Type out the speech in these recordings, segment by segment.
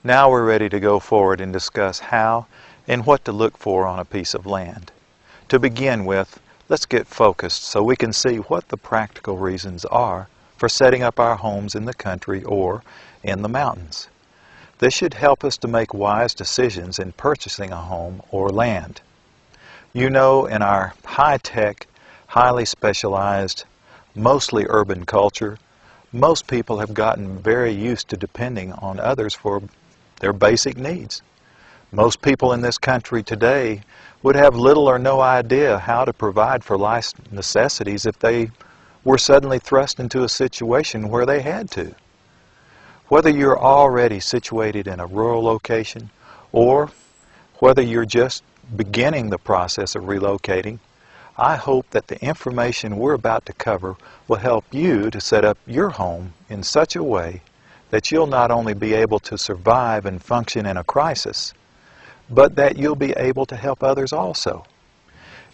Now we're ready to go forward and discuss how and what to look for on a piece of land. To begin with, let's get focused so we can see what the practical reasons are for setting up our homes in the country or in the mountains. This should help us to make wise decisions in purchasing a home or land. You know, in our high-tech, highly specialized, mostly urban culture, most people have gotten very used to depending on others for their basic needs. Most people in this country today would have little or no idea how to provide for life's necessities if they were suddenly thrust into a situation where they had to. Whether you're already situated in a rural location or whether you're just beginning the process of relocating, I hope that the information we're about to cover will help you to set up your home in such a way that you'll not only be able to survive and function in a crisis, but that you'll be able to help others also.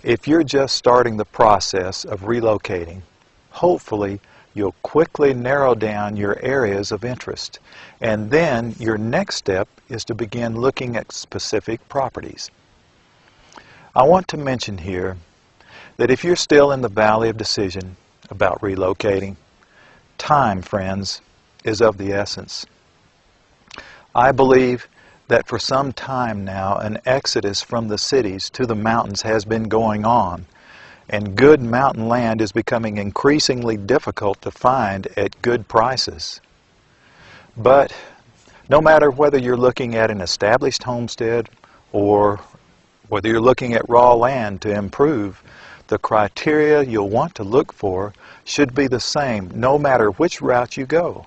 If you're just starting the process of relocating, hopefully you'll quickly narrow down your areas of interest, and then your next step is to begin looking at specific properties. I want to mention here that if you're still in the valley of decision about relocating, time, friends, is of the essence. I believe that for some time now an exodus from the cities to the mountains has been going on, and good mountain land is becoming increasingly difficult to find at good prices. But no matter whether you're looking at an established homestead or whether you're looking at raw land to improve, the criteria you'll want to look for should be the same no matter which route you go.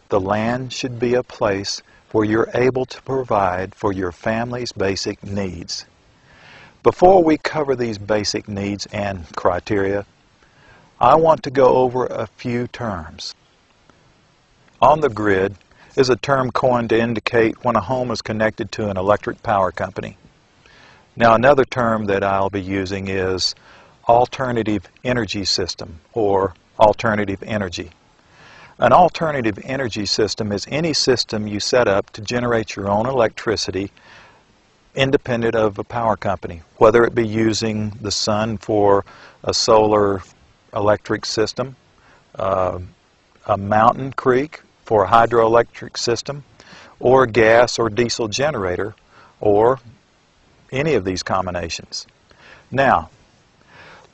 The land should be a place where you're able to provide for your family's basic needs. Before we cover these basic needs and criteria, I want to go over a few terms. On the grid is a term coined to indicate when a home is connected to an electric power company. Now, another term that I'll be using is alternative energy system or alternative energy. An alternative energy system is any system you set up to generate your own electricity independent of a power company, whether it be using the sun for a solar electric system, a mountain creek for a hydroelectric system, or a gas or diesel generator, or any of these combinations. Now,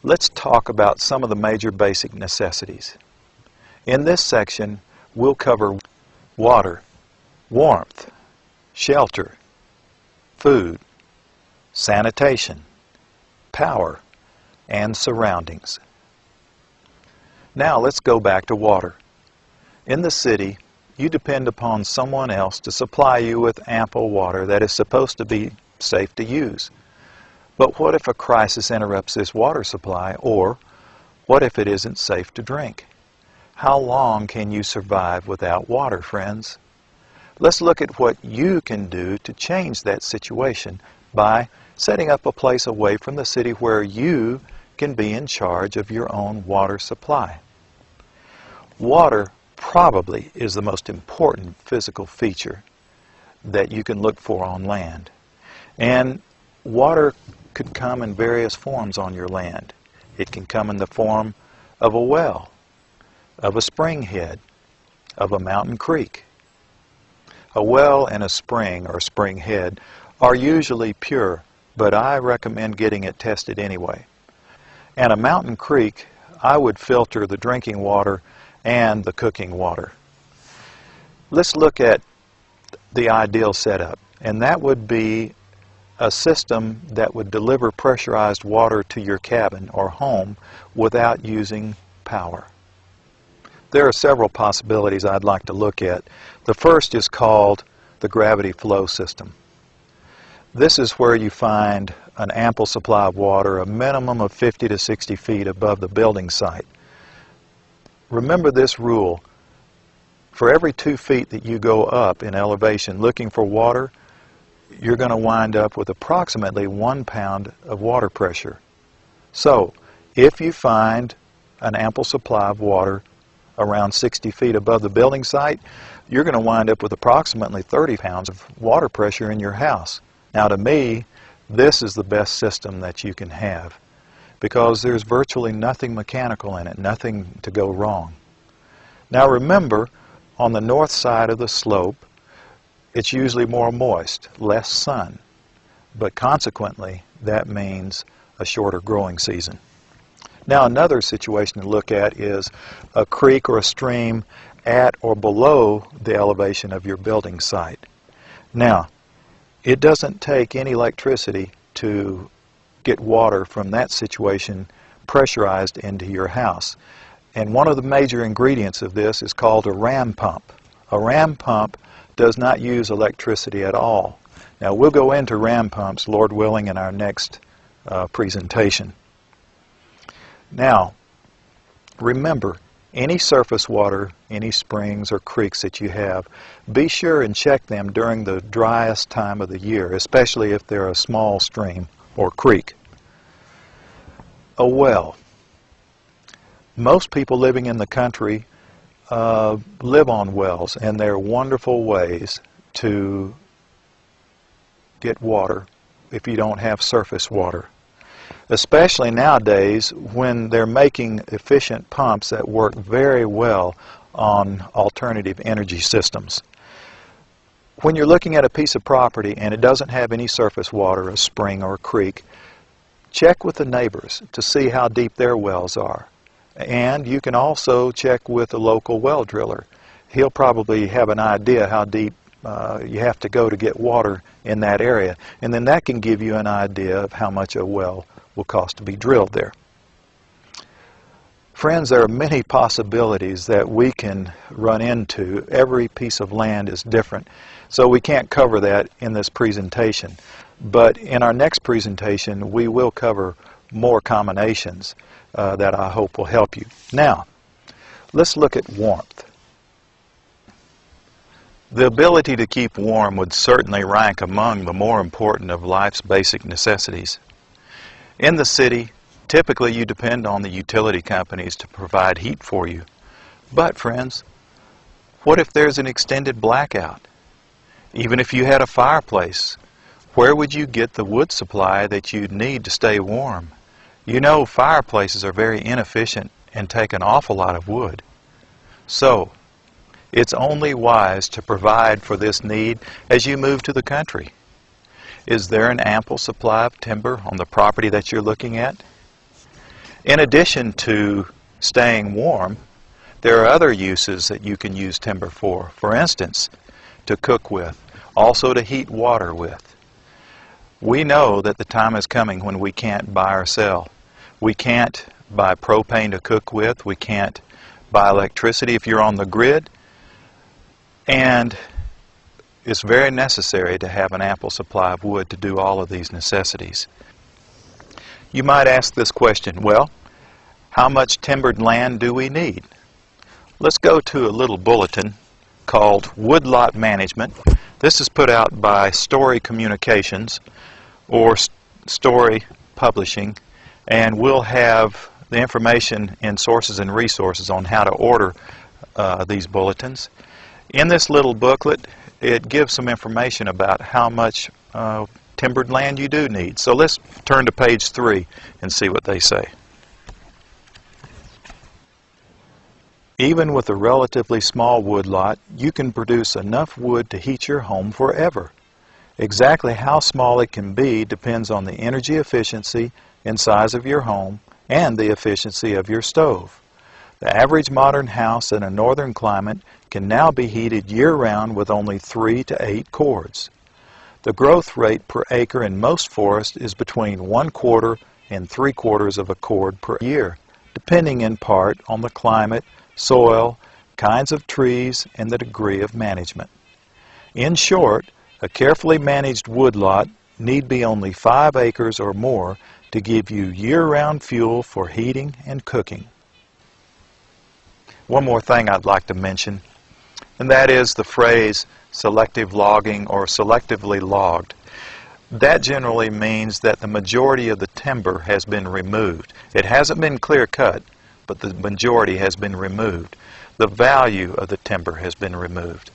let's talk about some of the major basic necessities. In this section, we'll cover water, warmth, shelter, food, sanitation, power, and surroundings. Now let's go back to water. In the city, you depend upon someone else to supply you with ample water that is supposed to be safe to use. But what if a crisis interrupts this water supply, or what if it isn't safe to drink? How long can you survive without water, friends? Let's look at what you can do to change that situation by setting up a place away from the city where you can be in charge of your own water supply. Water probably is the most important physical feature that you can look for on land. And water could come in various forms on your land. It can come in the form of a well, of a spring head, of a mountain creek. A well and a spring or spring head are usually pure, but I recommend getting it tested anyway. And a mountain creek, I would filter the drinking water and the cooking water. Let's look at the ideal setup, and that would be a system that would deliver pressurized water to your cabin or home without using power. There are several possibilities I'd like to look at. The first is called the gravity flow system. This is where you find an ample supply of water, a minimum of 50 to 60 feet above the building site. Remember this rule. For every 2 feet that you go up in elevation looking for water, you're going to wind up with approximately 1 pound of water pressure. So, if you find an ample supply of water around 60 feet above the building site, you're going to wind up with approximately 30 pounds of water pressure in your house. Now, to me, this is the best system that you can have because there's virtually nothing mechanical in it, nothing to go wrong. Now remember, on the north side of the slope, it's usually more moist, less sun, but consequently that means a shorter growing season. Now another situation to look at is a creek or a stream at or below the elevation of your building site. Now, it doesn't take any electricity to get water from that situation pressurized into your house. And one of the major ingredients of this is called a ram pump. A ram pump does not use electricity at all. Now we'll go into ram pumps, Lord willing, in our next presentation. Now, remember, any surface water, any springs or creeks that you have, be sure and check them during the driest time of the year, especially if they're a small stream or creek. A well. Most people living in the country live on wells, and they're wonderful ways to get water if you don't have surface water. Especially nowadays when they're making efficient pumps that work very well on alternative energy systems. When you're looking at a piece of property and it doesn't have any surface water, a spring or a creek, check with the neighbors to see how deep their wells are. And you can also check with a local well driller. He'll probably have an idea how deep you have to go to get water in that area, and then that can give you an idea of how much a well will cost to be drilled there. Friends, there are many possibilities that we can run into. Every piece of land is different, so we can't cover that in this presentation. But in our next presentation, we will cover more combinations that I hope will help you. Now, let's look at warmth. The ability to keep warm would certainly rank among the more important of life's basic necessities. In the city, typically you depend on the utility companies to provide heat for you. But friends, what if there's an extended blackout? Even if you had a fireplace, where would you get the wood supply that you'd need to stay warm? You know, fireplaces are very inefficient and take an awful lot of wood. So, it's only wise to provide for this need as you move to the country. Is there an ample supply of timber on the property that you're looking at? In addition to staying warm, there are other uses that you can use timber for. For instance, to cook with, also to heat water with. We know that the time is coming when we can't buy or sell. We can't buy propane to cook with. We can't buy electricity if you're on the grid. And it's very necessary to have an ample supply of wood to do all of these necessities. You might ask this question, well, how much timbered land do we need? Let's go to a little bulletin called Woodlot Management. This is put out by Story Communications or Story Publishing, and we'll have the information in Sources and Resources on how to order these bulletins. In this little booklet, it gives some information about how much timbered land you do need. So let's turn to page 3 and see what they say. Even with a relatively small woodlot, you can produce enough wood to heat your home forever. Exactly how small it can be depends on the energy efficiency and size of your home and the efficiency of your stove. The average modern house in a northern climate can now be heated year-round with only 3 to 8 cords. The growth rate per acre in most forests is between 1/4 and 3/4 of a cord per year, depending in part on the climate, soil, kinds of trees, and the degree of management. In short, a carefully managed woodlot need be only 5 acres or more to give you year-round fuel for heating and cooking. One more thing I'd like to mention, and that is the phrase selective logging or selectively logged. That generally means that the majority of the timber has been removed. It hasn't been clear cut, but the majority has been removed. the value of the timber has been removed.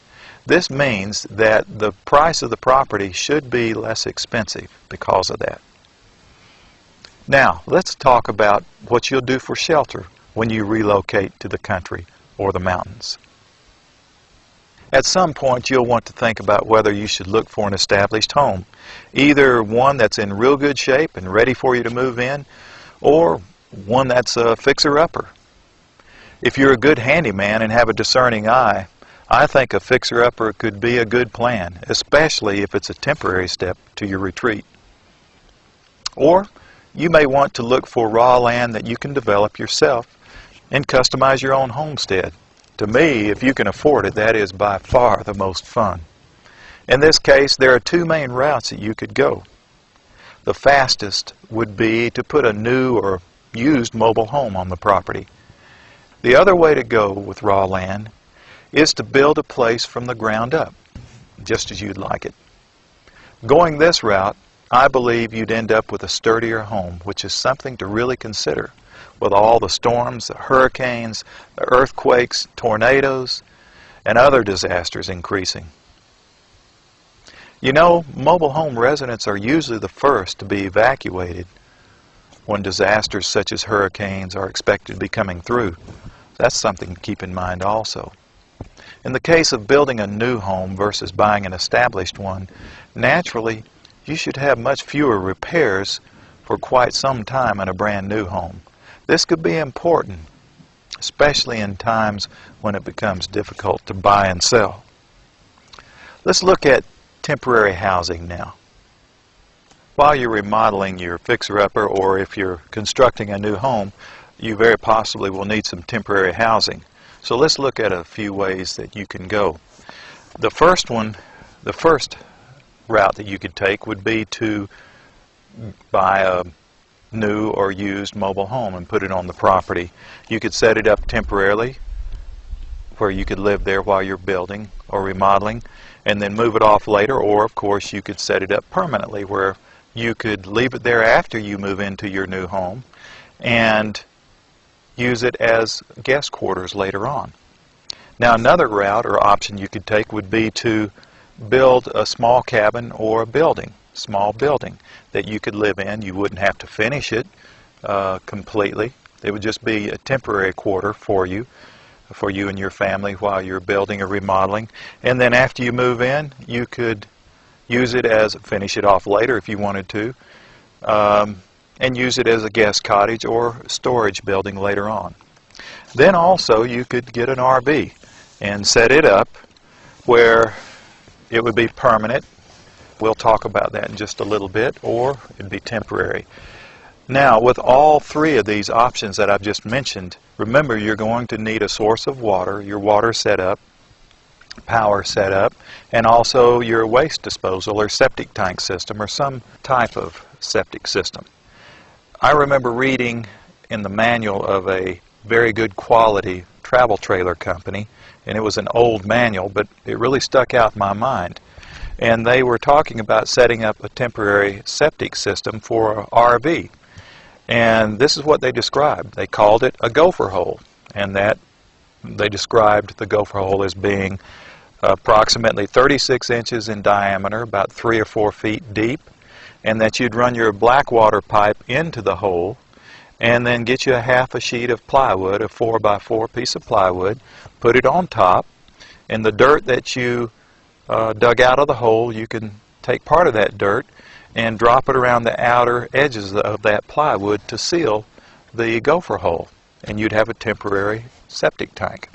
This means that the price of the property should be less expensive because of that. Now, let's talk about what you'll do for shelter when you relocate to the country or the mountains. At some point, you'll want to think about whether you should look for an established home, either one that's in real good shape and ready for you to move in, or one that's a fixer-upper. If you're a good handyman and have a discerning eye, I think a fixer-upper could be a good plan, especially if it's a temporary step to your retreat. Or you may want to look for raw land that you can develop yourself and customize your own homestead. To me, if you can afford it, that is by far the most fun. In this case, there are two main routes that you could go. The fastest would be to put a new or used mobile home on the property. The other way to go with raw land is to build a place from the ground up, just as you'd like it. Going this route, I believe you'd end up with a sturdier home, which is something to really consider with all the storms, the hurricanes, the earthquakes, tornadoes, and other disasters increasing. You know, mobile home residents are usually the first to be evacuated when disasters such as hurricanes are expected to be coming through. That's something to keep in mind also. In the case of building a new home versus buying an established one, naturally, you should have much fewer repairs for quite some time in a brand new home. This could be important, especially in times when it becomes difficult to buy and sell. Let's look at temporary housing now. While you're remodeling your fixer-upper, or if you're constructing a new home, you very possibly will need some temporary housing. So let's look at a few ways that you can go. The first route that you could take would be to buy a new or used mobile home and put it on the property. You could set it up temporarily where you could live there while you're building or remodeling and then move it off later, or of course you could set it up permanently where you could leave it there after you move into your new home and use it as guest quarters later on. Now, another route or option you could take would be to build a small cabin or a small building that you could live in. You wouldn't have to finish it completely. It would just be a temporary quarter for you and your family while you're building or remodeling. And then after you move in, you could use it finish it off later if you wanted to, and use it as a guest cottage or storage building later on. Then also you could get an RV and set it up where it would be permanent. We'll talk about that in just a little bit, or it'd be temporary. Now, with all three of these options that I've just mentioned, remember you're going to need a source of water, your water set up, power set up, and also your waste disposal or septic tank system or some type of septic system. I remember reading in the manual of a very good quality travel trailer company, and it was an old manual, but it really stuck out in my mind. And they were talking about setting up a temporary septic system for an RV. And this is what they described. They called it a gopher hole, and that they described the gopher hole as being approximately 36 inches in diameter, about 3 or 4 feet deep, and that you'd run your black water pipe into the hole and then get you a half a sheet of plywood, a 4x4 piece of plywood, put it on top, and the dirt that you dug out of the hole, you can take part of that dirt and drop it around the outer edges of that plywood to seal the gopher hole, and you'd have a temporary septic tank.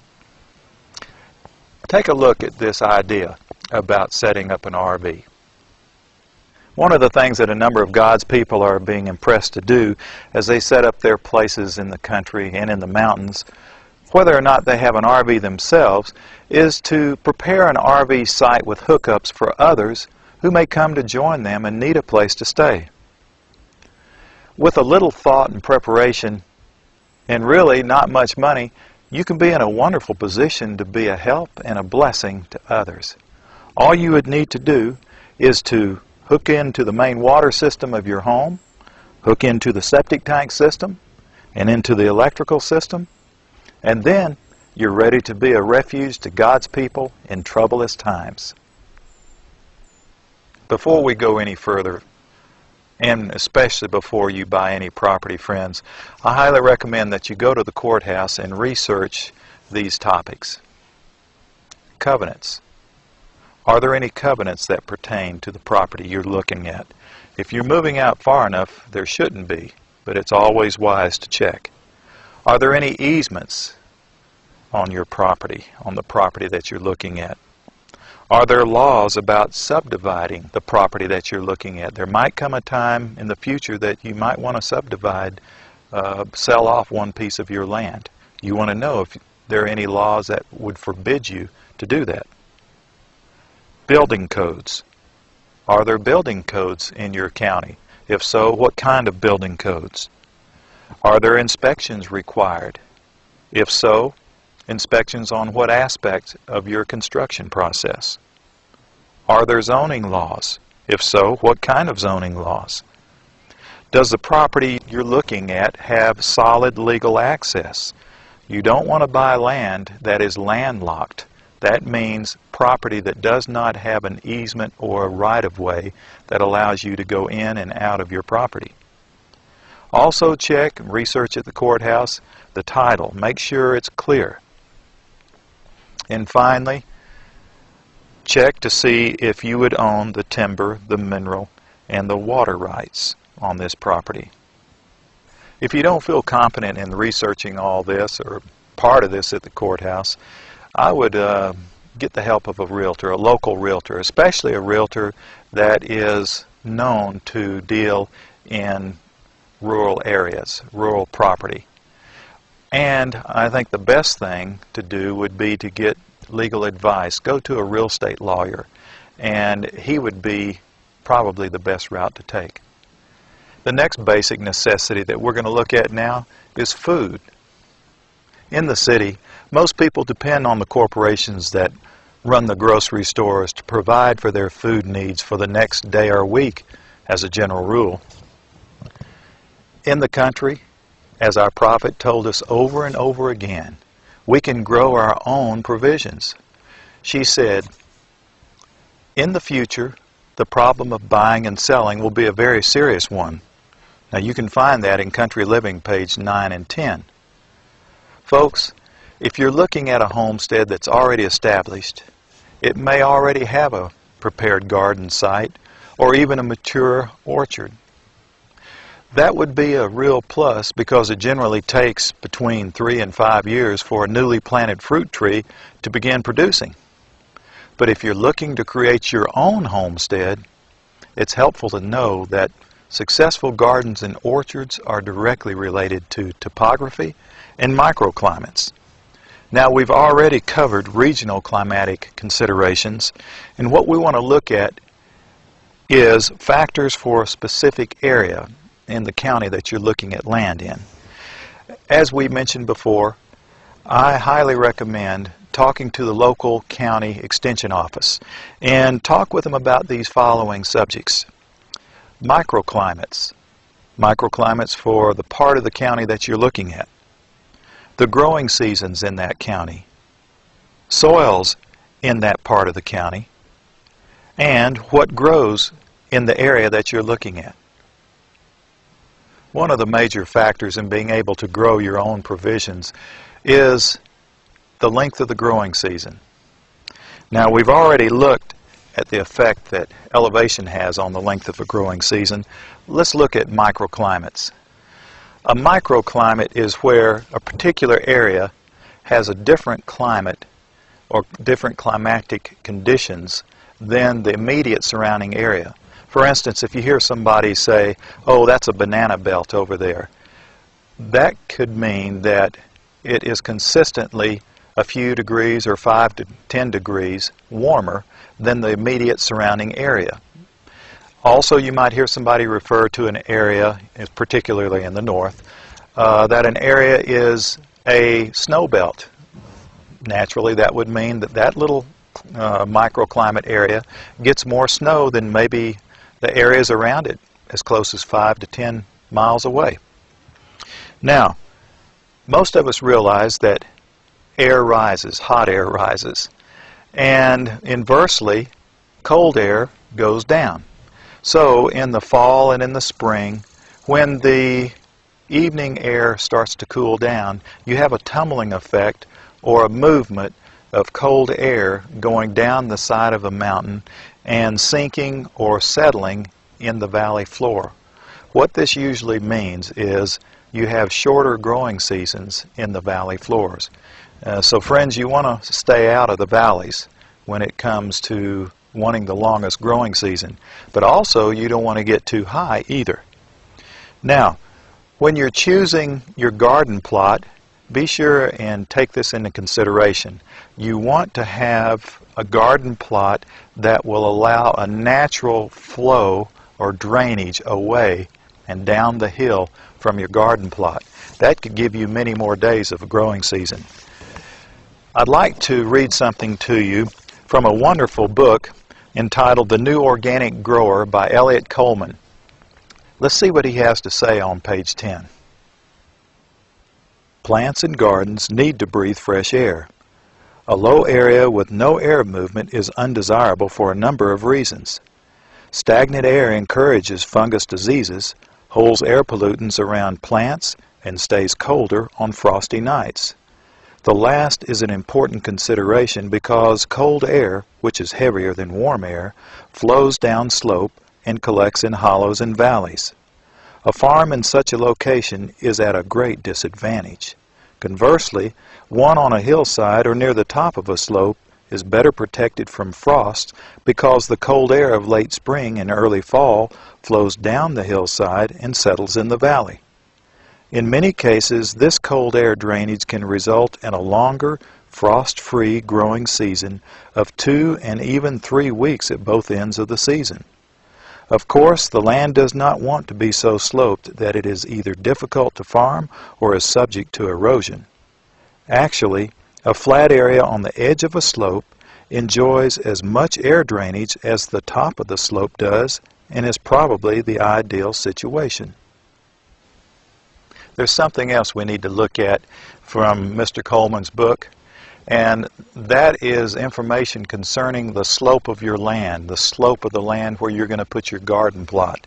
Take a look at this idea about setting up an RV. One of the things that a number of God's people are being impressed to do as they set up their places in the country and in the mountains, whether or not they have an RV themselves, is to prepare an RV site with hookups for others who may come to join them and need a place to stay. With a little thought and preparation, and really not much money, you can be in a wonderful position to be a help and a blessing to others. All you would need to do is to hook into the main water system of your home, hook into the septic tank system, and into the electrical system, and then You're ready to be a refuge to God's people in troublous times. Before we go any further, and especially before you buy any property, friends, I highly recommend that you go to the courthouse and research these topics. Covenants. Are there any covenants that pertain to the property you're looking at? If you're moving out far enough, there shouldn't be, but it's always wise to check. Are there any easements on your property, on the property that you're looking at? Are there laws about subdividing the property that you're looking at? There might come a time in the future that you might want to subdivide, sell off one piece of your land. You want to know if there are any laws that would forbid you to do that. Building codes. Are there building codes in your county? If so, what kind of building codes? Are there inspections required? If so, inspections on what aspect of your construction process? Are there zoning laws? If so, what kind of zoning laws? Does the property you're looking at have solid legal access? You don't want to buy land that is landlocked. That means property that does not have an easement or a right-of-way that allows you to go in and out of your property. Also check and research at the courthouse the title. Make sure it's clear. And finally, check to see if you would own the timber, the mineral, and the water rights on this property. If you don't feel confident in researching all this or part of this at the courthouse, I would get the help of a realtor, a local realtor, especially a realtor that is known to deal in rural areas, rural property. And I think the best thing to do would be to get legal advice. Go to a real estate lawyer, and he would be probably the best route to take. The next basic necessity that we're going to look at now is food. In the city, most people depend on the corporations that run the grocery stores to provide for their food needs for the next day or week, as a general rule. In the country, as our prophet told us over and over again, we can grow our own provisions. She said, in the future, the problem of buying and selling will be a very serious one. Now you can find that in Country Living, page 9 and 10. Folks, if you're looking at a homestead that's already established, it may already have a prepared garden site or even a mature orchard. That would be a real plus because it generally takes between 3 and 5 years for a newly planted fruit tree to begin producing. But if you're looking to create your own homestead, it's helpful to know that successful gardens and orchards are directly related to topography and microclimates. Now, we've already covered regional climatic considerations, and what we want to look at is factors for a specific area in the county that you're looking at land in. As we mentioned before, I highly recommend talking to the local county extension office and talk with them about these following subjects. Microclimates. Microclimates for the part of the county that you're looking at. The growing seasons in that county. Soils in that part of the county. And what grows in the area that you're looking at. One of the major factors in being able to grow your own provisions is the length of the growing season. Now, we've already looked at the effect that elevation has on the length of a growing season. Let's look at microclimates. A microclimate is where a particular area has a different climate or different climatic conditions than the immediate surrounding area. For instance, if you hear somebody say, oh, that's a banana belt over there, that could mean that it is consistently a few degrees or 5 to 10 degrees warmer than the immediate surrounding area. Also, you might hear somebody refer to an area, particularly in the north, that an area is a snow belt. Naturally, that would mean that that little microclimate area gets more snow than maybe the areas around it, as close as 5 to 10 miles away. Now, most of us realize that air rises, hot air rises. And inversely, cold air goes down. So in the fall and in the spring, when the evening air starts to cool down, you have a tumbling effect or a movement of cold air going down the side of a mountain and sinking or settling in the valley floor. What this usually means is you have shorter growing seasons in the valley floors. So friends, you want to stay out of the valleys when it comes to wanting the longest growing season. But also you don't want to get too high either. Now, when you're choosing your garden plot, be sure and take this into consideration. You want to have a garden plot that will allow a natural flow or drainage away and down the hill from your garden plot. That could give you many more days of a growing season. I'd like to read something to you from a wonderful book entitled The New Organic Grower by Eliot Coleman. Let's see what he has to say on page 10. Plants and gardens need to breathe fresh air. A low area with no air movement is undesirable for a number of reasons. Stagnant air encourages fungus diseases, holds air pollutants around plants, and stays colder on frosty nights. The last is an important consideration because cold air, which is heavier than warm air, flows down slope and collects in hollows and valleys. A farm in such a location is at a great disadvantage. Conversely, one on a hillside or near the top of a slope is better protected from frost because the cold air of late spring and early fall flows down the hillside and settles in the valley. In many cases, this cold air drainage can result in a longer, frost-free growing season of 2 and even 3 weeks at both ends of the season. Of course, the land does not want to be so sloped that it is either difficult to farm or is subject to erosion. Actually, a flat area on the edge of a slope enjoys as much air drainage as the top of the slope does and is probably the ideal situation. There's something else we need to look at from Mr. Coleman's book, and that is information concerning the slope of your land, the slope of the land where you're going to put your garden plot.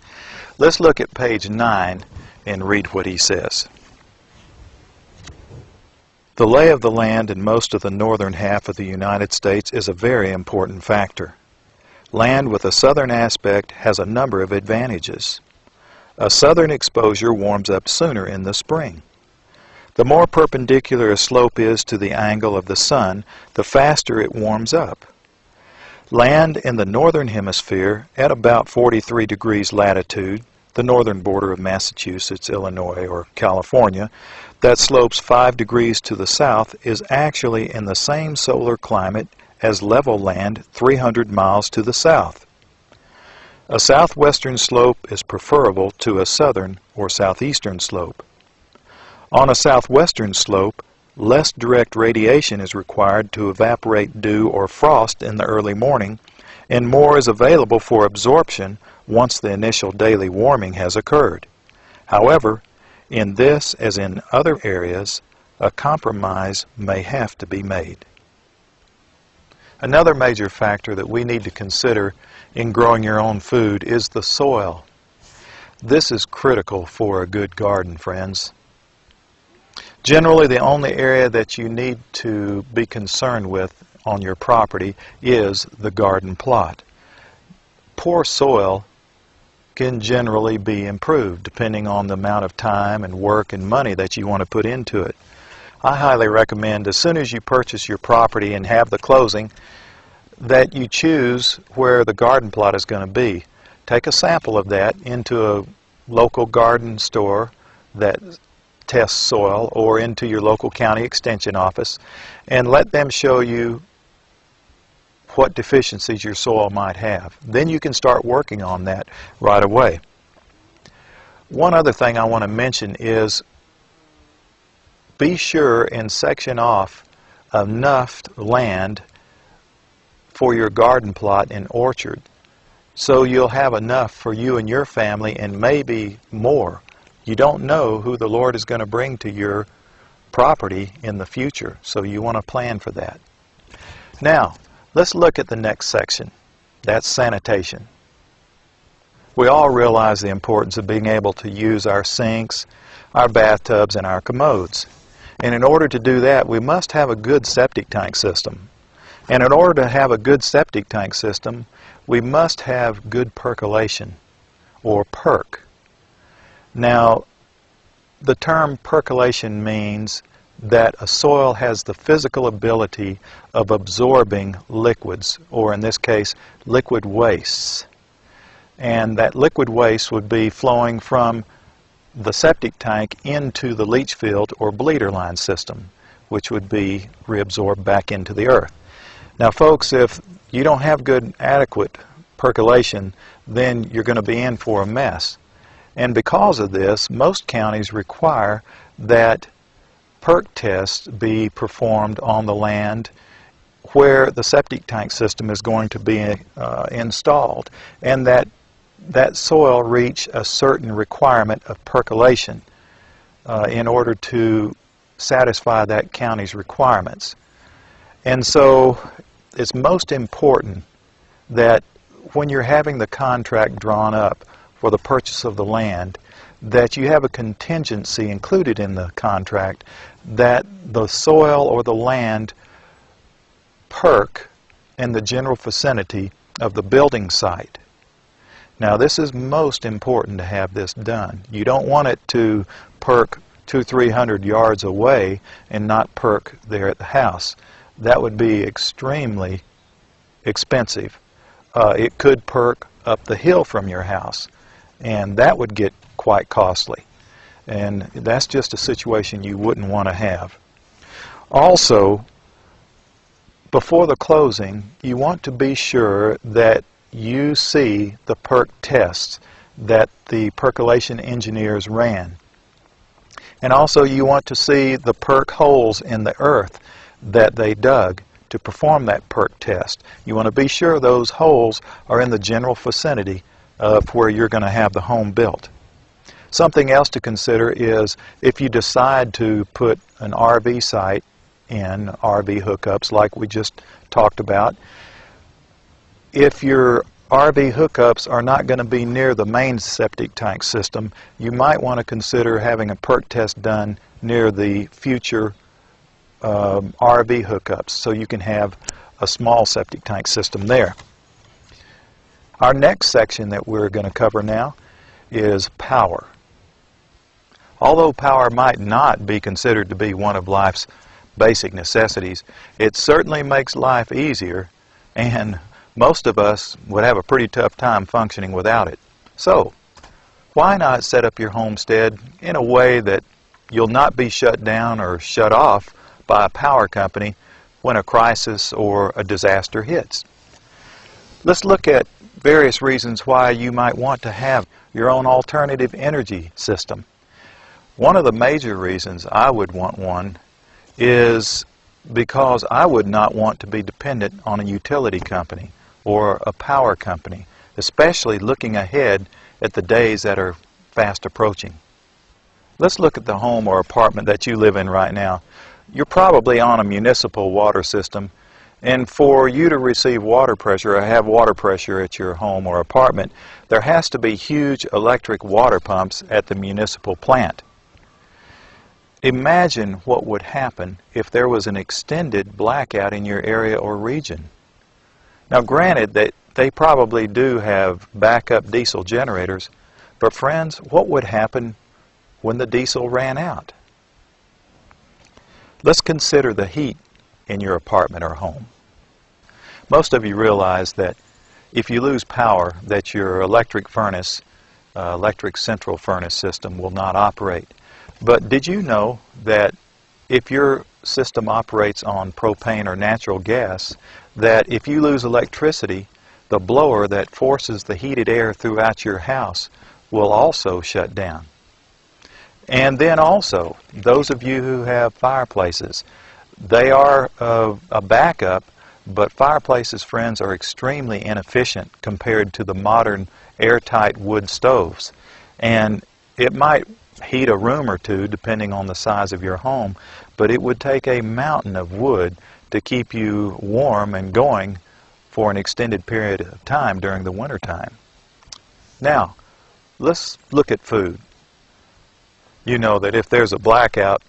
Let's look at page 9 and read what he says. The lay of the land in most of the northern half of the United States is a very important factor. Land with a southern aspect has a number of advantages. A southern exposure warms up sooner in the spring. The more perpendicular a slope is to the angle of the sun, the faster it warms up. Land in the northern hemisphere at about 43 degrees latitude, the northern border of Massachusetts, Illinois, or California, that slopes 5 degrees to the south is actually in the same solar climate as level land 300 miles to the south. A southwestern slope is preferable to a southern or southeastern slope. On a southwestern slope, less direct radiation is required to evaporate dew or frost in the early morning, and more is available for absorption once the initial daily warming has occurred. However, in this, as in other areas, a compromise may have to be made. Another major factor that we need to consider in growing your own food is the soil. This is critical for a good garden, friends. Generally, the only area that you need to be concerned with on your property is the garden plot. Poor soil can generally be improved depending on the amount of time and work and money that you want to put into it. I highly recommend as soon as you purchase your property and have the closing that you choose where the garden plot is going to be. Take a sample of that into a local garden store that tests soil or into your local county extension office and let them show you what deficiencies your soil might have. Then you can start working on that right away. One other thing I want to mention is be sure and section off enough land for your garden plot and orchard so you'll have enough for you and your family and maybe more. You don't know who the Lord is going to bring to your property in the future, so you want to plan for that. Now, let's look at the next section. That's sanitation. We all realize the importance of being able to use our sinks, our bathtubs, and our commodes. And in order to do that, we must have a good septic tank system. And in order to have a good septic tank system, we must have good percolation, or perk. Now, the term percolation means that a soil has the physical ability of absorbing liquids, or in this case, liquid wastes. And that liquid waste would be flowing from the septic tank into the leach field or bleeder line system, which would be reabsorbed back into the earth. Now folks, if you don't have good adequate percolation, then you're going to be in for a mess. And because of this, most counties require that perk tests be performed on the land where the septic tank system is going to be installed, and that soil reach a certain requirement of percolation in order to satisfy that county's requirements. And so it's most important that when you're having the contract drawn up for the purchase of the land, that you have a contingency included in the contract that the soil or the land perk in the general vicinity of the building site. Now this is most important to have this done. You don't want it to perk 200-300 yards away and not perk there at the house. That would be extremely expensive. It could perk up the hill from your house, and that would get quite costly. And that's just a situation you wouldn't want to have. Also, before the closing, you want to be sure that you see the perk tests that the percolation engineers ran. And also you want to see the perk holes in the earth that they dug to perform that perk test. You want to be sure those holes are in the general vicinity of where you're going to have the home built. Something else to consider is if you decide to put an RV site in, RV hookups like we just talked about, if your RV hookups are not going to be near the main septic tank system, you might want to consider having a perk test done near the future RV hookups so you can have a small septic tank system there. Our next section that we're going to cover now is power. Although power might not be considered to be one of life's basic necessities, it certainly makes life easier, and most of us would have a pretty tough time functioning without it. So, why not set up your homestead in a way that you'll not be shut down or shut off by a power company when a crisis or a disaster hits? Let's look at various reasons why you might want to have your own alternative energy system. One of the major reasons I would want one is because I would not want to be dependent on a utility company or a power company, especially looking ahead at the days that are fast approaching. Let's look at the home or apartment that you live in right now. You're probably on a municipal water system, and for you to receive water pressure or have water pressure at your home or apartment, there has to be huge electric water pumps at the municipal plant. Imagine what would happen if there was an extended blackout in your area or region. Now granted that they probably do have backup diesel generators, but friends, what would happen when the diesel ran out? Let's consider the heat in your apartment or home. Most of you realize that if you lose power, that your electric furnace, electric central furnace system will not operate. But did you know that if your system operates on propane or natural gas, that if you lose electricity, the blower that forces the heated air throughout your house will also shut down? And then also, those of you who have fireplaces, they are a backup, but fireplaces, friends, are extremely inefficient compared to the modern airtight wood stoves. And it might heat a room or two depending on the size of your home, but it would take a mountain of wood to keep you warm and going for an extended period of time during the winter time. Now, let's look at food. You know that if there's a blackout,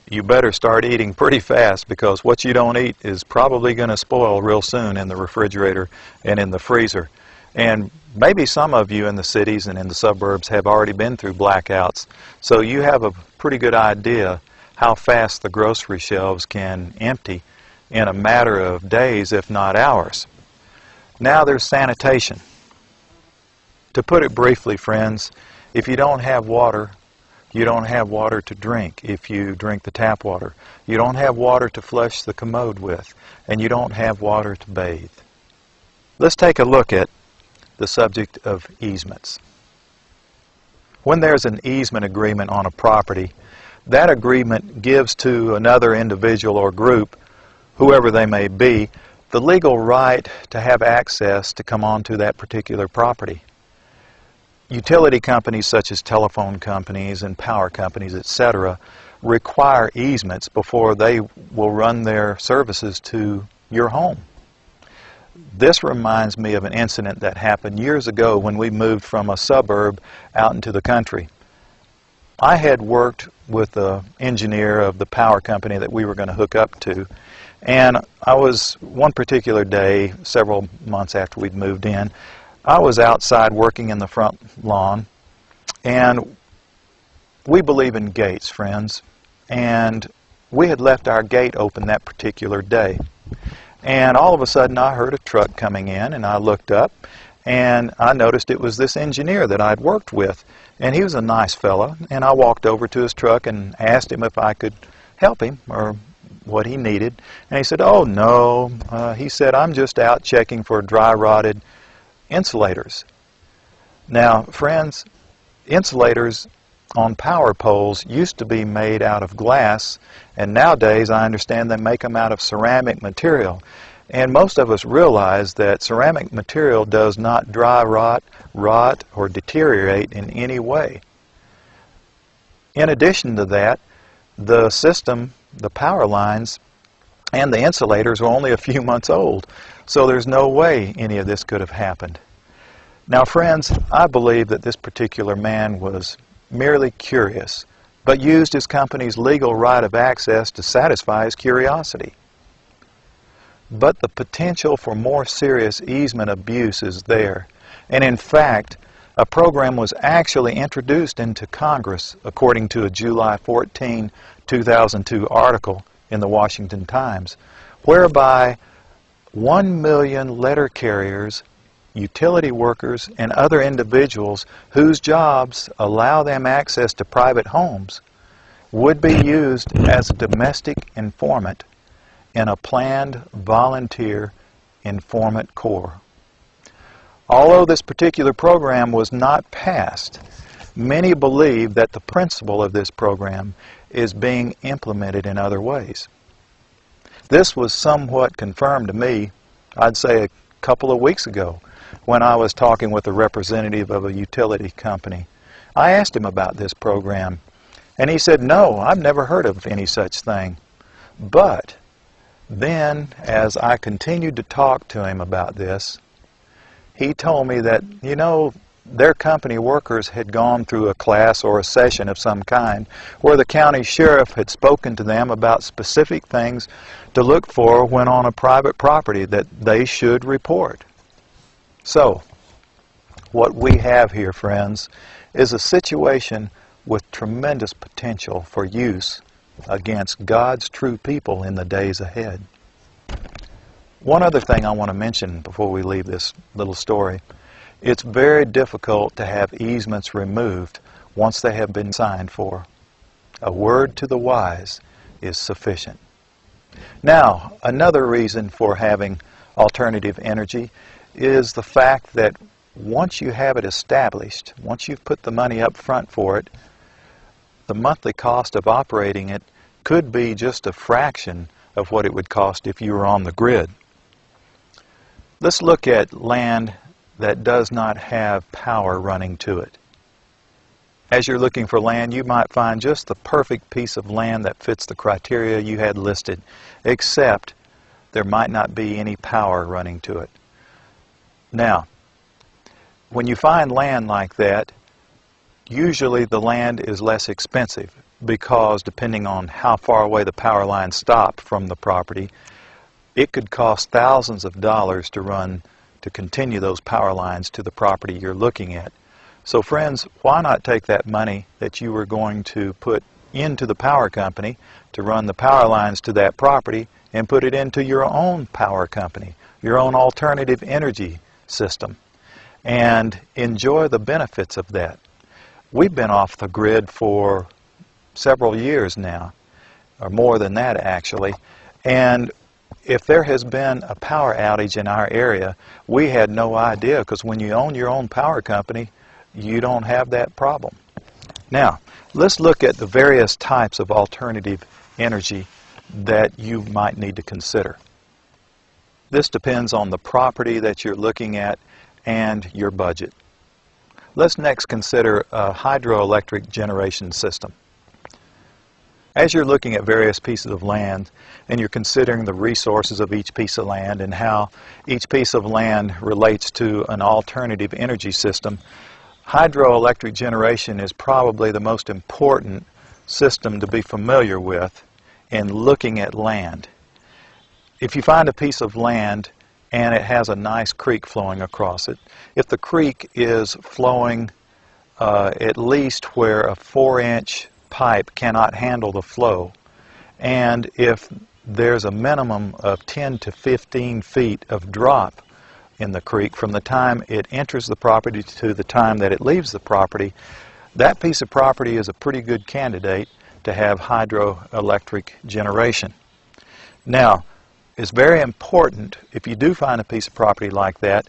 you better start eating pretty fast, because what you don't eat is probably going to spoil real soon in the refrigerator and in the freezer. And maybe some of you in the cities and in the suburbs have already been through blackouts, so you have a pretty good idea how fast the grocery shelves can empty in a matter of days, if not hours. Now there's sanitation. To put it briefly, friends, if you don't have water, you don't have water to drink if you drink the tap water. You don't have water to flush the commode with, and you don't have water to bathe. Let's take a look at the subject of easements. When there's an easement agreement on a property, that agreement gives to another individual or group, whoever they may be, the legal right to have access to come onto that particular property. Utility companies such as telephone companies and power companies, etc., require easements before they will run their services to your home. This reminds me of an incident that happened years ago when we moved from a suburb out into the country. I had worked with the engineer of the power company that we were going to hook up to, and I was, one particular day, several months after we'd moved in, I was outside working in the front lawn, and we believe in gates, friends, and we had left our gate open that particular day. And all of a sudden I heard a truck coming in, and I looked up, and I noticed it was this engineer that I'd worked with, and he was a nice fellow, and I walked over to his truck and asked him if I could help him or what he needed, and he said, "Oh no," he said, "I'm just out checking for dry rotted insulators." Now, friends, insulators on power poles used to be made out of glass, and nowadays I understand they make them out of ceramic material. And most of us realize that ceramic material does not dry rot, or deteriorate in any way. In addition to that, the system, the power lines, and the insulators were only a few months old, so there's no way any of this could have happened. Now, friends, I believe that this particular man was merely curious, but used his company's legal right of access to satisfy his curiosity. But the potential for more serious easement abuse is there, and in fact, a program was actually introduced into Congress according to a July 14, 2002 article in the Washington Times, whereby 1 million letter carriers, utility workers, and other individuals whose jobs allow them access to private homes would be used as a domestic informant in a planned volunteer informant corps. Although this particular program was not passed, many believe that the principle of this program is being implemented in other ways. This was somewhat confirmed to me, I'd say a couple of weeks ago, when I was talking with a representative of a utility company. I asked him about this program, and he said, "No, I've never heard of any such thing." But then, as I continued to talk to him about this, he told me that, you know, their company workers had gone through a class or a session of some kind where the county sheriff had spoken to them about specific things to look for when on a private property that they should report. So, what we have here, friends, is a situation with tremendous potential for use against God's true people in the days ahead. One other thing I want to mention before we leave this little story. It's very difficult to have easements removed once they have been signed for. A word to the wise is sufficient. Now, another reason for having alternative energy is the fact that once you have it established, once you've put the money up front for it, the monthly cost of operating it could be just a fraction of what it would cost if you were on the grid. Let's look at land that does not have power running to it. As you're looking for land, you might find just the perfect piece of land that fits the criteria you had listed, except there might not be any power running to it. Now, when you find land like that, usually the land is less expensive because depending on how far away the power lines stop from the property, it could cost thousands of dollars to continue those power lines to the property you're looking at. So friends, why not take that money that you were going to put into the power company to run the power lines to that property and put it into your own power company, your own alternative energy system, and enjoy the benefits of that. We've been off the grid for several years now, or more than that actually, and if there has been a power outage in our area, we had no idea, because when you own your own power company, you don't have that problem. Now, let's look at the various types of alternative energy that you might need to consider. This depends on the property that you're looking at and your budget. Let's next consider a hydroelectric generation system. As you're looking at various pieces of land and you're considering the resources of each piece of land and how each piece of land relates to an alternative energy system, hydroelectric generation is probably the most important system to be familiar with in looking at land. If you find a piece of land and it has a nice creek flowing across it, if the creek is flowing at least where a 4-inch pipe cannot handle the flow, and if there's a minimum of 10 to 15 feet of drop in the creek from the time it enters the property to the time that it leaves the property, that piece of property is a pretty good candidate to have hydroelectric generation. Now, it's very important, if you do find a piece of property like that,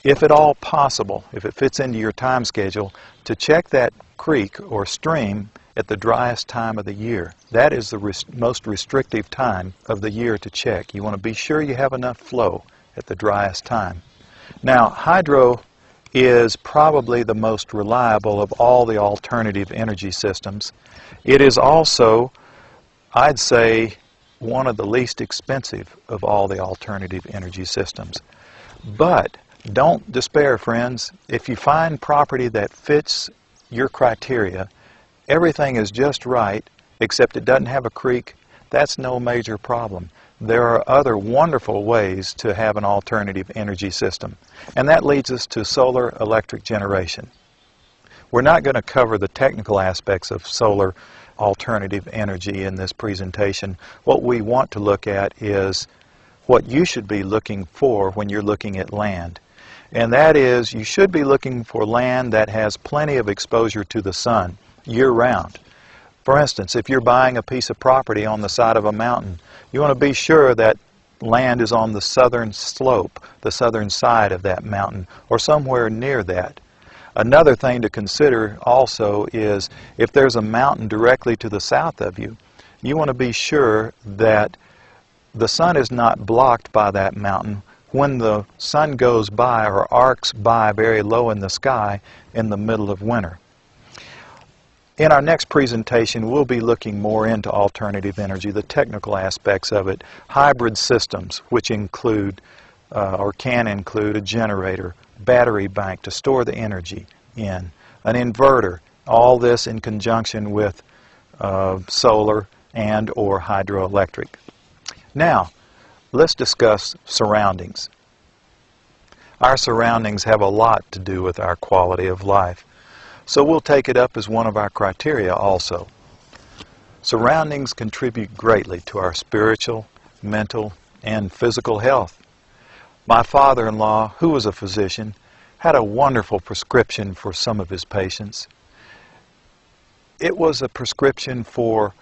if at all possible, if it fits into your time schedule, to check that creek or stream at the driest time of the year. That is the most restrictive time of the year to check. You want to be sure you have enough flow at the driest time. Now, hydro is probably the most reliable of all the alternative energy systems. It is also, I'd say, one of the least expensive of all the alternative energy systems. But don't despair, friends. If you find property that fits your criteria, everything is just right, except it doesn't have a creek, that's no major problem. There are other wonderful ways to have an alternative energy system. And that leads us to solar electric generation. We're not going to cover the technical aspects of solar alternative energy in this presentation. What we want to look at is what you should be looking for when you're looking at land. And that is, you should be looking for land that has plenty of exposure to the sun year-round. For instance, if you're buying a piece of property on the side of a mountain, you want to be sure that land is on the southern slope, the southern side of that mountain, or somewhere near that. Another thing to consider also is if there's a mountain directly to the south of you, you want to be sure that the sun is not blocked by that mountain when the sun goes by or arcs by very low in the sky in the middle of winter. In our next presentation, we'll be looking more into alternative energy, the technical aspects of it, hybrid systems, which include or can include a generator, battery bank to store the energy in, an inverter, all this in conjunction with solar and or hydroelectric. Now, let's discuss surroundings. Our surroundings have a lot to do with our quality of life. So we'll take it up as one of our criteria also. Surroundings contribute greatly to our spiritual, mental, and physical health. My father-in-law, who was a physician, had a wonderful prescription for some of his patients. It was a prescription for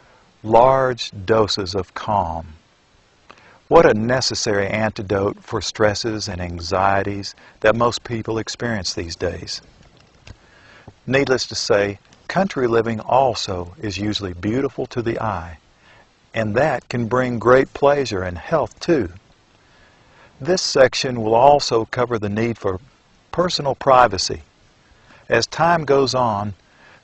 large doses of calm. What a necessary antidote for stresses and anxieties that most people experience these days. Needless to say, country living also is usually beautiful to the eye, and that can bring great pleasure and health too. This section will also cover the need for personal privacy. As time goes on,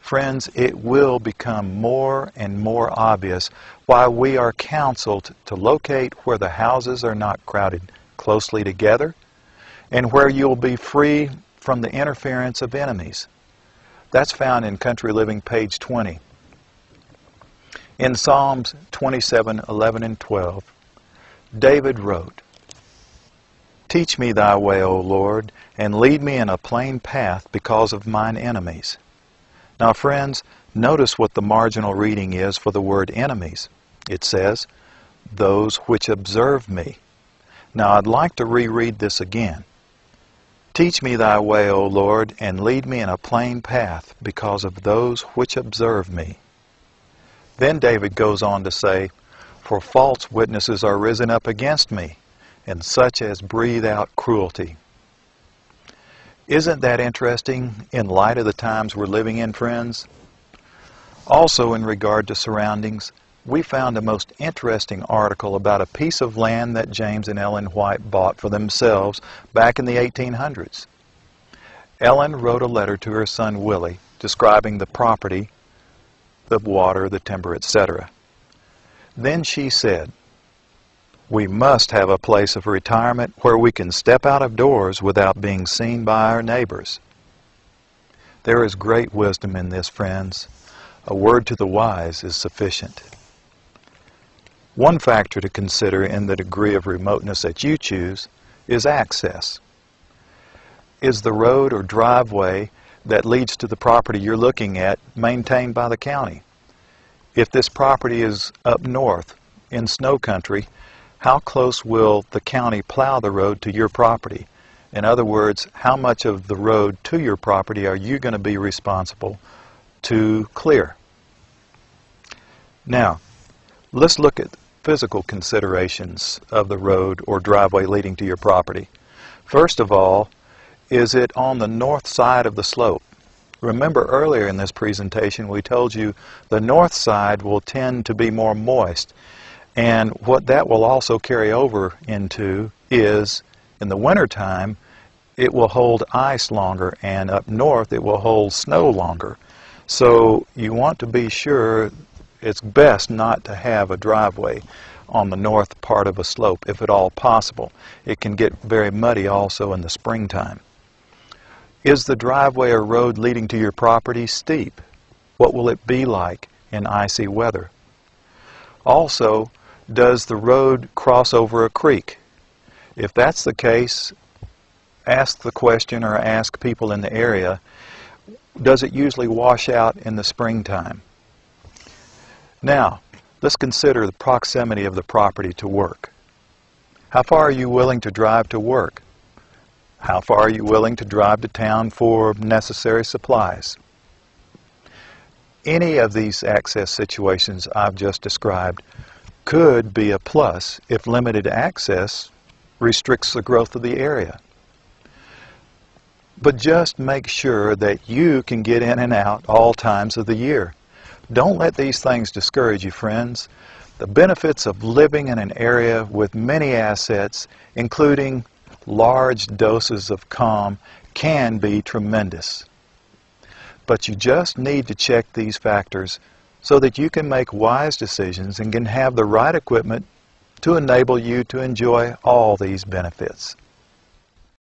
friends, it will become more and more obvious why we are counseled to locate where the houses are not crowded closely together and where you'll be free from the interference of enemies. That's found in Country Living, page 20. In Psalms 27:11 and 12, David wrote, "Teach me thy way, O Lord, and lead me in a plain path because of mine enemies." Now, friends, notice what the marginal reading is for the word enemies. It says, "those which observe me." Now, I'd like to reread this again. "Teach me thy way, O Lord, and lead me in a plain path because of those which observe me." Then David goes on to say, "For false witnesses are risen up against me, and such as breathe out cruelty." Isn't that interesting in light of the times we're living in, friends? Also, in regard to surroundings, we found a most interesting article about a piece of land that James and Ellen White bought for themselves back in the 1800s. Ellen wrote a letter to her son Willie describing the property, the water, the timber, etc. Then she said, "We must have a place of retirement where we can step out of doors without being seen by our neighbors." There is great wisdom in this, friends. A word to the wise is sufficient. One factor to consider in the degree of remoteness that you choose is access. Is the road or driveway that leads to the property you're looking at maintained by the county? If this property is up north in snow country, how close will the county plow the road to your property? In other words, how much of the road to your property are you going to be responsible to clear? Now, let's look at physical considerations of the road or driveway leading to your property. First of all, is it on the north side of the slope? Remember earlier in this presentation we told you the north side will tend to be more moist. And what that will also carry over into is, in the wintertime, it will hold ice longer, and up north it will hold snow longer. So you want to be sure it's best not to have a driveway on the north part of a slope, if at all possible. It can get very muddy also in the springtime. Is the driveway or road leading to your property steep? What will it be like in icy weather? Also, does the road cross over a creek? If that's the case, ask the question or ask people in the area, does it usually wash out in the springtime? Now, let's consider the proximity of the property to work. How far are you willing to drive to work? How far are you willing to drive to town for necessary supplies? Any of these access situations I've just described could be a plus if limited access restricts the growth of the area. But just make sure that you can get in and out all times of the year. Don't let these things discourage you, friends. The benefits of living in an area with many assets, including large doses of calm, can be tremendous. But you just need to check these factors so that you can make wise decisions and can have the right equipment to enable you to enjoy all these benefits.